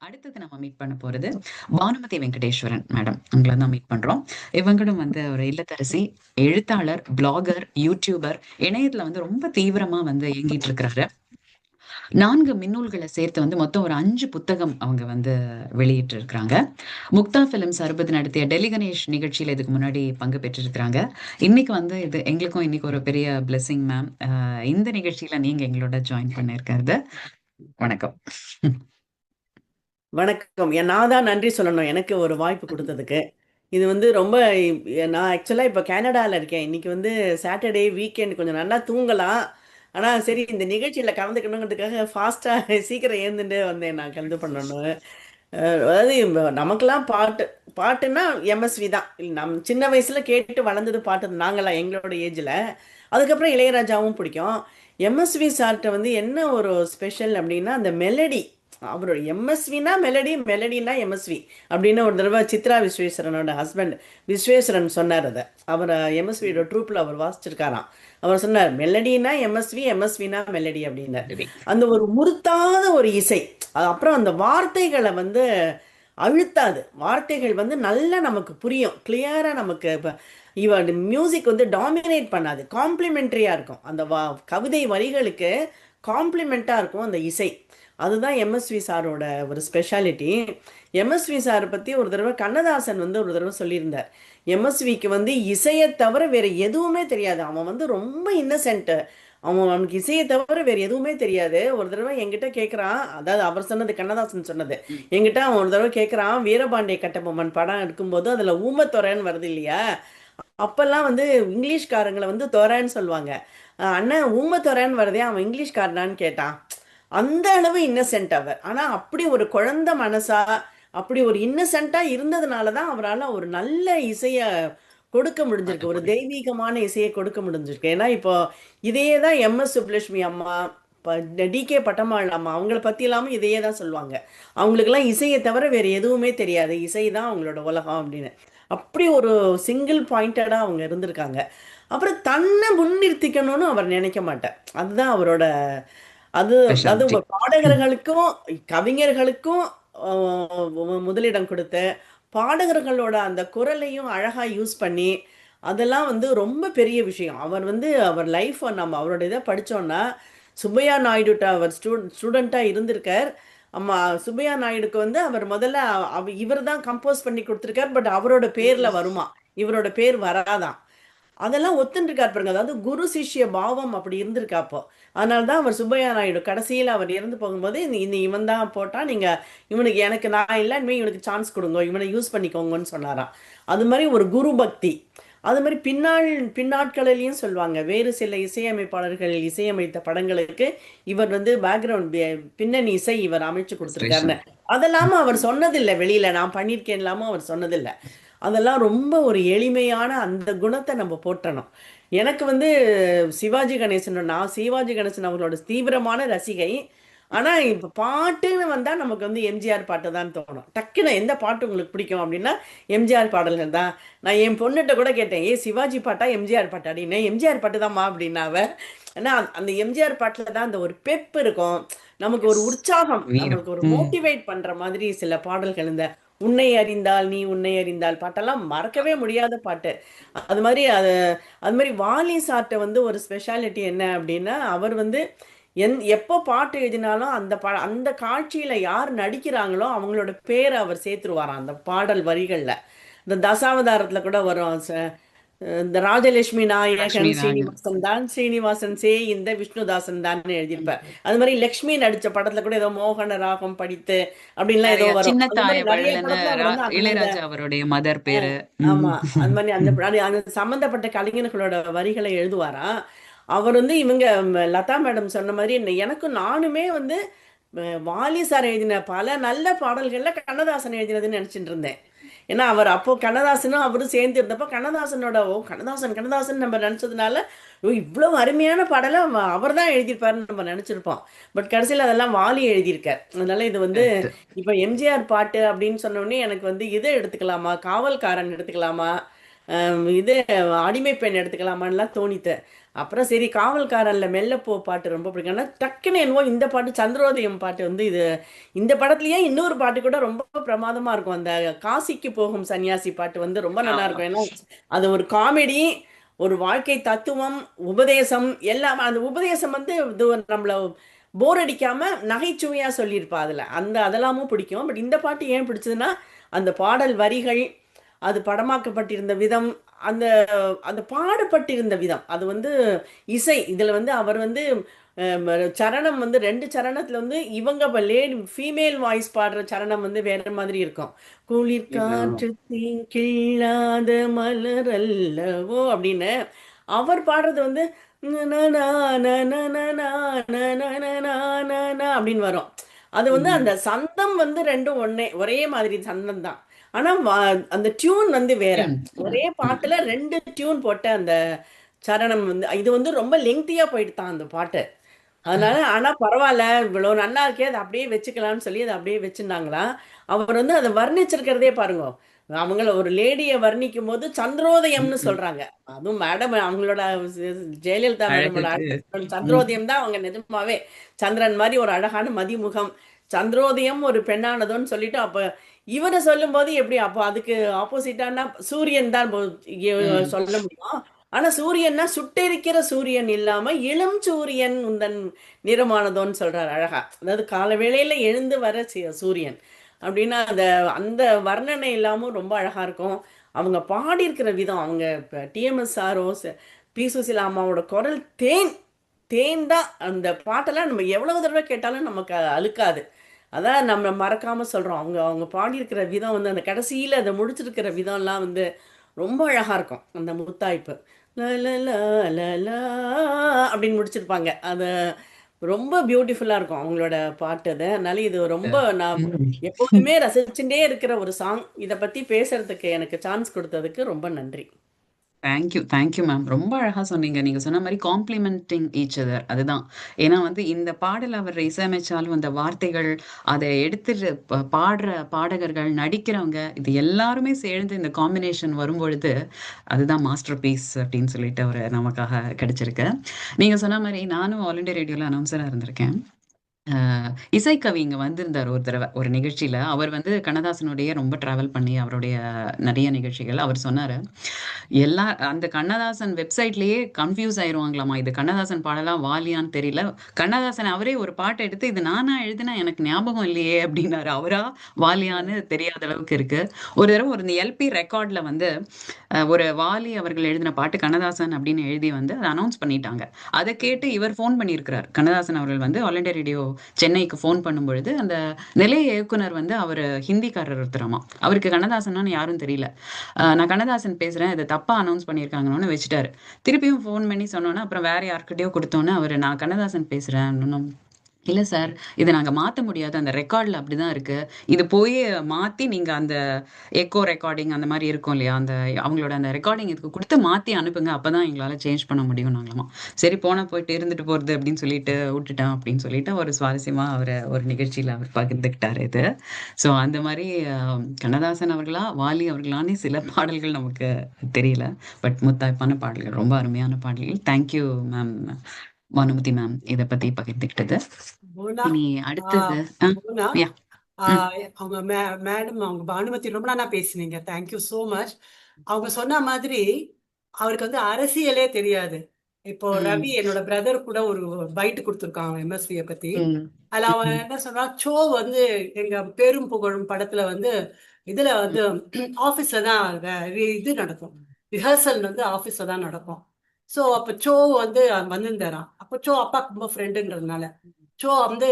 அடுத்தது நம்ம மீட் பண்ண போறது பானுமதி வெங்கடேஸ்வரன் மேடம். உங்களை தான் மீட் பண்றோம். இவங்களும் வந்து ஒரு இல்லத்தரசி, எழுத்தாளர், பிளாகர், யூடியூபர், இணையத்துல வந்து ரொம்ப தீவிரமா வந்து இயங்கிட்டு இருக்கிறாரு. 4 மின்னூல்களை சேர்த்து வந்து மொத்தம் ஒரு 5 புத்தகம் அவங்க வந்து வெளியிட்டு இருக்கிறாங்க. முக்தா பிலிம்ஸ் 60 நடத்திய டெல்லி கணேஷ் நிகழ்ச்சியில இதுக்கு முன்னாடி பங்கு பெற்றிருக்கிறாங்க. இன்னைக்கு வந்து இது எங்களுக்கும் இன்னைக்கு ஒரு பெரிய பிளெஸிங் மேம். இந்த நிகழ்ச்சியில நீங்க எங்களோட ஜாயின் பண்ணிருக்கிறது. வணக்கம். வணக்கம். நான் தான் நன்றி சொல்லணும் எனக்கு ஒரு வாய்ப்பு கொடுத்ததுக்கு. இது வந்து ரொம்ப நான் ஆக்சுவலாக இப்போ கனடாவில் இருக்கேன். இன்னைக்கு வந்து சாட்டர்டே வீக்கெண்ட் கொஞ்சம் நல்லா தூங்கலாம். ஆனால் சரி இந்த நிகழ்ச்சியில் கலந்துக்கணுங்கிறதுக்காக ஃபாஸ்ட்டாக சீக்கிரம் ஏந்துட்டு வந்தேன் நான் கலந்து பண்ணணும். அதாவது நமக்கெல்லாம் பாட்டுன்னா எம்எஸ்வி தான். நம் சின்ன வயசில் கேட்டு வளர்ந்தது பாட்டு நாங்களாம் எங்களோட ஏஜில். அதுக்கப்புறம் இளையராஜாவும் பிடிக்கும். எம்எஸ்வி சார்கிட்ட வந்து என்ன ஒரு ஸ்பெஷல் அப்படின்னா அந்த மெலடி. அவரோட எம்எஸ்வினா மெலடி, மெலடினா எம்எஸ்வி அப்படின்னு ஒரு தடவை சித்ரா விஸ்வேஸ்வரனோட ஹஸ்பண்ட் விஸ்வேஸ்வரன் சொன்னார். அதை அவர் எம்எஸ்வியோட ட்ரூப்பில் அவர் வாசிச்சிருக்காராம். அவர் சொன்னார் மெலடினா எம்எஸ்வி, எம்எஸ்வினா மெலடி அப்படின்னார். அந்த ஒரு முறுத்தாத ஒரு இசை. அது அப்புறம் அந்த வார்த்தைகளை வந்து அழுத்தாது. வார்த்தைகள் வந்து நல்லா நமக்கு புரியும், கிளியராக நமக்கு. இப்போ இவன் மியூசிக் வந்து டாமினேட் பண்ணாது, காம்ப்ளிமெண்ட்ரியாக இருக்கும். அந்த கவிதை வரிகளுக்கு காம்ப்ளிமெண்ட்டாக இருக்கும் அந்த இசை. அதுதான் எம்எஸ்வி சாரோட ஒரு ஸ்பெஷாலிட்டி. எம்எஸ்வி சாரை பற்றி ஒரு தடவை கண்ணதாசன் வந்து ஒரு தடவை சொல்லியிருந்தார். எம்எஸ்விக்கு வந்து இசையை தவிர வேறு எதுவுமே தெரியாது. அவன் வந்து ரொம்ப இன்னசென்ட்டு. அவனுக்கு இசையை தவிர வேறு எதுவுமே தெரியாது. ஒரு தடவை என்கிட்ட கேட்குறான், அதாவது அவர் சொன்னது, கண்ணதாசன் சொன்னது. என்கிட்ட அவன் ஒரு தடவை கேட்குறான், வீரபாண்டிய கட்டபொம்மன் படம் இருக்கும்போது அதில் ஊமத்தொரைன்னு வருது இல்லையா? அப்பெல்லாம் வந்து இங்கிலீஷ்காரங்களை வந்து தொரைன்னு சொல்லுவாங்க. அண்ணன் ஊமத்தொரைன்னு வருதே, அவன் இங்கிலீஷ்காரனான்னு கேட்டான். அந்த அளவு இன்னசென்ட் அவர். ஆனால் அப்படி ஒரு குழந்தை மனசா, அப்படி ஒரு இன்னசென்ட்டாக இருந்ததுனால தான் அவரால் ஒரு நல்ல இசையை கொடுக்க முடிஞ்சிருக்கு, ஒரு தெய்வீகமான இசையை கொடுக்க முடிஞ்சிருக்கு. ஏன்னா இப்போ இதையே தான் எம்எஸ் சுப்புலட்சுமி அம்மா, இப்போ டிகே பட்டம்மாள் அம்மா, அவங்கள பற்றி இல்லாமல் இதையே தான் சொல்லுவாங்க. அவங்களுக்கெல்லாம் இசையை தவிர வேறு எதுவுமே தெரியாது, இசை தான் அவங்களோட உலகம் அப்படின்னு. அப்படி ஒரு சிங்கிள் பாயிண்டடாக அவங்க இருந்திருக்காங்க. அப்புறம் தன்னை முன்னிறுத்திக்கணும்னு அவர் நினைக்க மாட்டார். அதுதான் அவரோட. அது அது ஸ்பெஷாலிட்டி. பாடகர்களுக்கும் கவிஞர்களுக்கும் முதலிடம் கொடுத்து, பாடகர்களோட அந்த குரலையும் அழகா யூஸ் பண்ணி, அதெல்லாம் வந்து ரொம்ப பெரிய விஷயம். அவர் வந்து அவர் லைஃப் நம்ம அவரோட இதை படித்தோன்னா, சுப்பையா நாயுடுட்ட அவர் ஸ்டூடெண்ட்டாக இருந்திருக்கார். அம்மா சுப்பையா நாயுடுக்கு வந்து அவர் முதல்ல இவர் தான் கம்போஸ் பண்ணி கொடுத்துருக்கார். பட் அவரோட பேரில் வருமா, இவரோட பேர் வராதான். அதெல்லாம் ஒத்துருக்கார் பாருங்க. அதாவது குரு சிஷ்ய பாவம் அப்படி இருந்திருக்கா அப்போ. அதனால தான் அவர் சுப்பையா நாயுடு கடைசியில் அவர் இறந்து போகும்போது இந்த இவன் தான் போட்டால், நீங்கள் இவனுக்கு, எனக்கு நான் இல்லை, இனிமேல் இவனுக்கு சான்ஸ் கொடுங்க, இவனை யூஸ் பண்ணிக்கோங்கன்னு சொன்னாராம். அது மாதிரி ஒரு குரு பக்தி. அது மாதிரி பின்னாட்களிலையும் சொல்லுவாங்க, வேறு சில இசையமைப்பாளர்கள் இசையமைத்த படங்களுக்கு இவர் வந்து பேக்ரவுண்ட் பின்னணி இசை இவர் அமைச்சு கொடுத்துருக்காருன்னு. அதெல்லாம அவர் சொன்னதில்லை வெளியில, நான் பண்ணியிருக்கேன் இல்லாமல் அவர் சொன்னதில்லை. அதெல்லாம் ரொம்ப ஒரு எளிமையான அந்த குணத்தை நம்ம போட்டணும். எனக்கு வந்து சிவாஜி கணேசன், நான் சிவாஜி கணேசன் அவர்களோட தீவிரமான ரசிகை. ஆனால் இப்போ பாட்டுன்னு வந்தால் நமக்கு வந்து எம்ஜிஆர் பாட்டு தான் தோணும். டக்குன்னு எந்த பாட்டு உங்களுக்கு பிடிக்கும் அப்படின்னா எம்ஜிஆர் பாடல்கள் தான். நான் என் பொண்ணுகிட்ட கூட கேட்டேன், சிவாஜி பாட்டா எம்ஜிஆர் பாட்டா அப்படின்னு. எம்ஜிஆர் பாட்டு தான்மா அப்படின்னாவ. ஏன்னா அந்த எம்ஜிஆர் பாட்டில் தான் அந்த ஒரு பெப் இருக்கும், நமக்கு ஒரு உற்சாகம், நமக்கு ஒரு மோட்டிவேட் பண்ணுற மாதிரி சில பாடல்கள். இந்த உன்னை அறிந்தால் நீ உன்னை அறிந்தால் பாட்டெல்லாம் மறக்கவே முடியாத பாட்டு. அது மாதிரி அது மாதிரி வாலி சார்ட்ட வந்து ஒரு ஸ்பெஷாலிட்டி என்ன அப்படின்னா, அவர் வந்து எப்போ பாட்டு எழுதினாலும் அந்த காட்சியில் யார் நடிக்கிறாங்களோ அவங்களோட பேரை அவர் சேர்த்துருவாராம் அந்த பாடல் வரிகளில். இந்த தசாவதாரத்தில் கூட வரும், இந்த ராஜலட்சுமி நாயகன் ஸ்ரீனிவாசன் தான், ஸ்ரீனிவாசன் சே இந்த விஷ்ணுதாசன் தான் எழுதியிருப்பார். அது மாதிரி லக்ஷ்மி நடிச்ச படத்துல கூட ஏதோ மோகன ராகம் படித்து அப்படின்லாம் ஏதோ வரும். சின்ன அது மாதிரி நிறைய படத்துல அவர் வந்து இளையராஜா அவருடைய மதர் பேரு. ஆமா, அது மாதிரி அந்த சம்பந்தப்பட்ட கலைஞர்களோட வரிகளை எழுதுவாராம். அவர் வந்து இவங்க லதா மேடம் சொன்ன மாதிரி எனக்கும் நானுமே வந்து வாலி சார் எழுதின பல நல்ல பாடல்கள்ல கண்ணதாசன் எழுதினதுன்னு நினைச்சிட்டு இருந்தேன். ஏன்னா அவர் அப்போ கண்ணதாசனும் அவரும் சேர்ந்து இருந்தப்போ கண்ணதாசனோட கண்ணதாசன் கண்ணதாசன் நம்ம நினச்சதுனால இவ்வளவு அருமையான பாடலை அவர் தான் எழுதியிருப்பாருன்னு நம்ம நினச்சிருப்போம். பட் கடைசியில் அதெல்லாம் வாலி எழுதியிருக்கார். அதனால இது வந்து இப்போ எம்ஜிஆர் பாட்டு அப்படின்னு சொன்னோடனே எனக்கு வந்து இதை எடுத்துக்கலாமா, காவல்காரன் எடுத்துக்கலாமா, இது அடிமை பெண் எடுத்துக்கலாமான்லாம் தோணித்து. அப்புறம் சரி காவல்காரன்ல மெல்லப்போ பாட்டு ரொம்ப பிடிக்கும். ஆனா டக்குன்னு என்னவோ இந்த பாட்டு சந்திரோதயம் பாட்டு வந்து இது இந்த படத்துலயே இன்னொரு பாட்டு கூட ரொம்ப பிரமாதமா இருக்கும். அந்த காசிக்கு போகும் சன்னியாசி பாட்டு வந்து ரொம்ப நல்லா ஆமா. இருக்கும். ஏன்னா அது ஒரு காமெடி, ஒரு வாழ்க்கை தத்துவம், உபதேசம் எல்லாம். அந்த உபதேசம் வந்து இது நம்மள போர் அடிக்காம நகைச்சுவையா சொல்லியிருப்பா அதுல. அதெல்லாமும் பிடிக்கும். பட் இந்த பாட்டு ஏன் பிடிச்சதுன்னா அந்த பாடல் வரிகள், அது படமாக்கப்பட்டிருந்த விதம், அந்த அந்த பாடப்பட்டிருந்த விதம், அது வந்து இசை இதுல வந்து அவர் வந்து சரணம் வந்து 2 சரணத்துல வந்து இவங்க லேடி ஃபீமேல் வாய்ஸ் பாடுற சரணம் வந்து வேற மாதிரி இருக்கும். குளிர் இது காற்று கிள்ளாத மலர் அல்லவோ அப்படின்னு அவர் பாடுறது வந்து நனனா, நனனனா, நனனனா, நனனா அப்படின்னு வரும். அது வந்து ம். அந்த சந்தம் வந்து ரெண்டும் ஒரே மாதிரி சந்தம் தான். ஆனா அந்த டியூன் வந்து வேற. டியூன். ஒரே ம். பாட்டுல 2 டியூன் போட்ட அந்த சரணம் வந்து இது வந்து ரொம்ப லெங்தியா போயிட்டு அந்த பாட்டு. அதனால ஆனா பரவாயில்ல, இவ்வளவு நல்லா இருக்கே, அதை அப்படியே வச்சுக்கலாம்னு சொல்லி அதை அப்படியே வச்சிருந்தாங்களாம். அவர் வந்து அதை வர்ணிச்சிருக்கிறதே பாருங்க. அவங்கள ஒரு லேடியை வர்ணிக்கும் போது சந்திரோதயம்னு ம். சொல்றாங்க. அதுவும் மேடம் அவங்களோட ஜெயலலிதா மேடமோட அழகுக்கு. ம். சந்திரோதயம் தான் அவங்க நிஜமாவே. சந்திரன் மாதிரி ஒரு அழகான மதிமுகம், சந்திரோதயம் ஒரு பெண்ணானதுன்னு சொல்லிட்டு அப்ப இவரை சொல்லும் போது எப்படி அப்போ அதுக்கு ஆப்போசிட்டானா சூரியன் தான் ம். சொல்ல முடியும். ஆனா சூரியன்னா சுட்டெரிக்கிற சூரியன் இல்லாம இளம் சூரியன் உந்தன் நிறமானதோன்னு சொல்றாரு அழகா. அதாவது கால வேளையில எழுந்து வர சூரியன் அப்படின்னா அந்த அந்த வர்ணனை இல்லாம ரொம்ப அழகா இருக்கும். அவங்க பாடியிருக்கிற விதம், அவங்க டிஎம்எஸ் சாரோ பி சுசிலா அம்மாவோட குரல் தேன். தேன் தான். அந்த பாட்டெல்லாம் நம்ம எவ்வளவு தடவை கேட்டாலும் நமக்கு அழுக்காது. அதான் நம்ம மறக்காம சொல்றோம். அவங்க அவங்க பாடியிருக்கிற விதம் வந்து அந்த கடைசியில அதை முடிச்சிருக்கிற விதம்லாம் வந்து ரொம்ப அழகா இருக்கும். அந்த முத்தாய்ப்பு ல ல ல ல ல அப்படின்னு முடிச்சிருப்பாங்க. அது ரொம்ப பியூட்டிஃபுல்லா இருக்கும் அவங்களோட பாட்டு அது. அதனால இது ரொம்ப நான் ம். எப்போதுமே ரசிச்சுட்டே இருக்கிற ஒரு சாங். இதை பத்தி பேசுறதுக்கு எனக்கு சான்ஸ் கொடுத்ததுக்கு ரொம்ப நன்றி. Thank you, thank you ma'am. ரொம்ப அழகா சொன்னீங்க. நீங்க சொன்ன மாரி காம்ப்ளிமென்டிங் ஈச் அதர் அதுதான். ஏன்னா வந்து இந்த பாடல் அவர் இசையமைச்சாலும் அந்த வார்த்தைகள், அத எடுத்துட்டு பாடுற பாடகர்கள், நடிக்கிறவங்க இது எல்லாருமே சேர்ந்து இந்த காம்பினேஷன் வரும்பொழுது, அதுதான் மாஸ்டர் பீஸ் அப்படின்னு சொல்லிட்டு அவரு நமக்காக கிடைச்சிருக்கு. நீங்க சொன்ன மாரி நானும் ஆல் இண்டியா ரேடியோல அனவுன்சரா இருந்திருக்கேன். இசைக்கவி இங்க வந்திருந்தாரு ஒரு தடவ, ஒரு நிகழ்ச்சியில. அவர் வந்து கண்ணதாசனுடைய ரொம்ப டிராவல் பண்ணி அவருடைய நெறைய நிகழ்ச்சிகள் அவர் சொன்னாரு. எல்லா அந்த கண்ணதாசன் வெப்சைட்லயே கன்ஃப்யூஸ் ஆயிருவாங்களாமா. இது கண்ணதாசன் பாடலா, வாலியான்னு தெரியல. கண்ணதாசன் அவரே ஒரு பாட்டு எடுத்து, "இது நானா எழுதுனேன் எனக்கு ஞாபகம் இல்லையே" அப்படின்னாரு. அவரா, வாலியான்னு தெரியாத அளவுக்கு இருக்கு. ஒரு தடவ ஒரு இந்த எல்பி ரெக்கார்ட்ல வந்து ஒரு வாலி அவர்கள் எழுதின பாட்டு கண்ணதாசன் அப்படின்னு எழுதி வந்து அத அனவுன்ஸ் பண்ணிட்டாங்க. அத கேட்டு இவர் ஃபோன் பண்ணியிருக்கிறார். கண்ணதாசன் அவர்கள் வந்து ஆல் இண்டியா ரேடியோ சென்னைக்கு ஃபோன் பண்ணும்பொழுது, அந்த நிலைய இயக்குனர் வந்து அவரு ஹிந்திக்காரர் ஒருத்தராமா. அவருக்கு கண்ணதாசன்னான்னு யாரும் தெரியல. நான் கண்ணதாசன் பேசுறேன். இத தப்பா அனவுன்ஸ் பண்ணியிருக்காங்கன்னு வச்சுட்டாரு. திருப்பியும் ஃபோன் பண்ணி சொன்னோனே, அப்புறம் வேற யார்கிட்டயோ குடுத்தோனே, அவரு நான் கண்ணதாசன் பேசுறேன் இன்னும் இல்ல சார். இத நாங்க மாத்த முடியாது. அந்த ரெக்கார்ட்ல அப்படிதான் இருக்கு. இது போய் மாத்தி நீங்க அந்த எக்கோ ரெக்கார்டிங் அந்த மாரி இருக்கும் இல்லையா? அந்த அவங்களோட அந்த ரெக்கார்டிங் இதுக்கு குடுத்து மாத்தி அனுப்புங்க. அப்பதான் எங்களால சேஞ்ச் பண்ண முடியும்னாங்களாமா. சரி போனா போயிட்டு இருந்துட்டு போறது அப்படின்னு சொல்லிட்டு விட்டுட்டேன் அப்படின்னு சொல்லிட்டு ஒரு சுவாரஸ்யமா ஒரு நிகழ்ச்சியில அவர் பகிர்ந்துக்கிட்டாரு இது. ஸோ அந்த மாரி கண்ணதாசன் அவர்களா, வாலி அவர்களான்னு சில பாடல்கள் நமக்கு தெரியல. பட் முத்தாய்ப்பான பாடல்கள். ரொம்ப அருமையான பாடல்கள். Thank you ma'am. Bhanumathi ma'am இத பத்தி பகிர்ந்துக்கிட்டது. மோனா இனி ஆஹ் அடுத்தது மோனா யா. ம். அவங்க மேடம் அவங்க பானுமதி ரொம்ப நல்லா பேசுனீங்க. Thank you so much. அவங்க சொன்ன மாதிரி அவருக்கு வந்து அரசியலே தெரியாது. இப்போ ரவி ம். என்னோட பிரதர் கூட ஒரு பைட் கொடுத்துருக்கான் எம்எஸ்வியை பத்தி. ம். அதுல அவன் ம். என்ன சொல்றான், சோ வந்து எங்க பெரும் புகழும் படத்துல வந்து இதுல வந்து ஆபீஸ்ல தான் இது நடக்கும். ரிஹர்சல் வந்து ஆபீஸ்ல தான் நடக்கும். சோ அப்ப சோ வந்து வந்திருந்தாராம். அப்ப சோ அப்பா ரொம்ப ஃப்ரெண்டுன்றதுனால சோ வந்து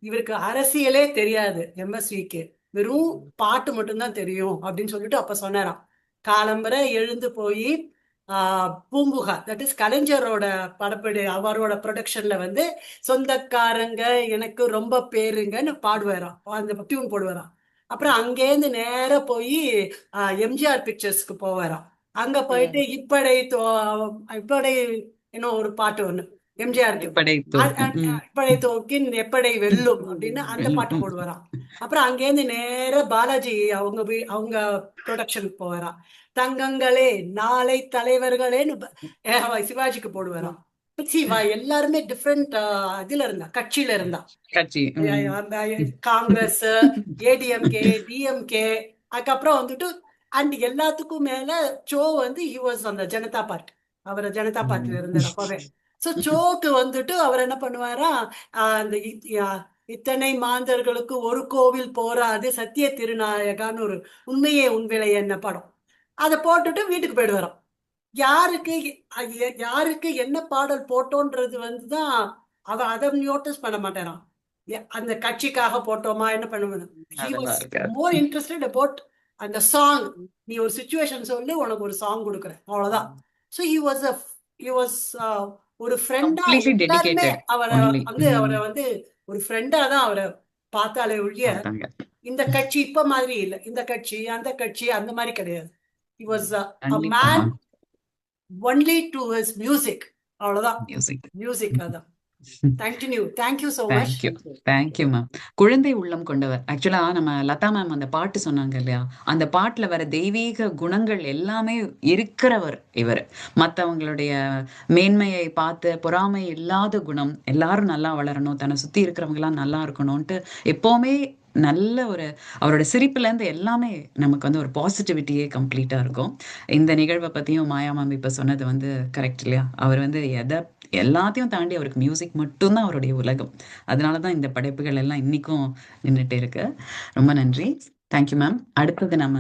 இவருக்கு அரசியலே தெரியாது எம்எஸ்விக்கு, வெறும் பாட்டு மட்டும்தான் தெரியும் அப்படின்னு சொல்லிட்டு அப்ப சொன்னாராம். காலம்பரை எழுந்து போய் பூம்புகா, தட் இஸ் கலைஞரோட படப்படி அவரோட ப்ரொடக்ஷன்ல வந்து சொந்தக்காரங்க எனக்கு ரொம்ப பேருங்கன்னு பாடுவாராம், அந்த டியூன் போடுவாராம். அப்புறம் அங்கேருந்து நேர போய் எம்ஜிஆர் பிக்சர்ஸ்க்கு போவாராம். அங்க போயிட்டு ம். இப்படை இன்னும் ஒரு பாட்டு ஒண்ணு எம்ஜிஆருக்கு எப்படை தோற்கும். எப்படை தோக்கின் எப்படை வெல்லும் அப்படின்னு அந்த பாட்டு வெல்லும். போடுவாராம். அப்புறம் அங்கேருந்து நேரா பாலாஜி அவங்க ப்ரொடக்ஷனுக்கு போவாராம். தங்கங்களே நாளை தலைவர்களேன்னு சிவாஜிக்கு போடுவாராம். சிவா எல்லாருமே டிஃப்ரெண்ட் இதுல இருந்தா, கட்சியில இருந்தா. கட்சி. காங்கிரஸ், ஏடிஎம்கே, டிஎம்கே, அதுக்கப்புறம் வந்துட்டு அண்ட் எல்லாத்துக்கும் மேல சோ வந்து ஹி வாஸ் அந்த ஜனதா பார்ட்டி. அவர் ஜனதா பார்ட்டில இருந்தார் அப்பவே. சோ சோக்கு வந்துட்டு அவர் என்ன பண்ணுவாரா, அந்த இத்தனை மாந்தர்களுக்கு ஒரு கோவில் போராது சத்திய திருநாயகான்னு ஒரு உண்மையே உண்விலை என்ன படம், அதை போட்டுட்டு வீட்டுக்கு போயிடுவாராம். யாருக்கு என்ன பாடல் போட்டோன்றது வந்துதான் அவ அதை நோட்டீஸ் பண்ண மாட்டேறான். அந்த கட்சிக்காக போட்டோமா என்ன பண்ணுவேன், மோர் இன்ட்ரெஸ்டட் அபவுட் அந்த சாங். நீ ஒரு சிச்சுவேஷன் சொல்லி உனக்கு ஒரு சாங் கொடுக்குறேன், அவ்வளவுதான். ஸோ ஹி வாஸ் ஒரு ஃப்ரெண்டா எல்லாருமே அவரை வந்து ஒரு ஃப்ரெண்டா தான் அவரை பார்த்தாலே ஒழிய இந்த கட்சி இப்ப மாதிரி இல்லை, இந்த கட்சி அந்த கட்சி அந்த மாதிரி கிடையாது. He was a man only to his music. அவ்வளவுதான், மியூசிக். அதான். Thank you so much. Thank you ma'am. குழந்தை உள்ளம் கொண்டவர். ஆக்சுவலா நம்ம லதா மேம் அந்த பாட்டு சொன்னாங்க இல்லையா, அந்த பாட்டுல வர தெய்வீக குணங்கள் எல்லாமே இருக்கிறவர் இவர். மற்றவங்களுடைய மேன்மையை பார்த்து பொறாமை இல்லாத குணம், எல்லாரும் நல்லா வளரணும், தன்னை சுத்தி இருக்கிறவங்க எல்லாம் நல்லா இருக்கணும்ட்டு எப்பவுமே நல்ல ஒரு அவரோட சிரிப்புல இருந்து எல்லாமே நமக்கு வந்து ஒரு பாசிட்டிவிட்டியே கம்ப்ளீட்டா இருக்கும். இந்த நிகழ்வை பத்தியும் மாயா மேம் இப்ப சொன்னது வந்து கரெக்ட் இல்லையா, அவர் வந்து எல்லாத்தையும் தாண்டி அவருக்கு மியூசிக் மட்டும்தான் அவருடைய உலகம். அதனாலதான் இந்த படைப்புகள் எல்லாம் இன்னைக்கும் நின்றுட்டு இருக்கு. ரொம்ப நன்றி. Thank you ma'am. அடுத்தது நம்ம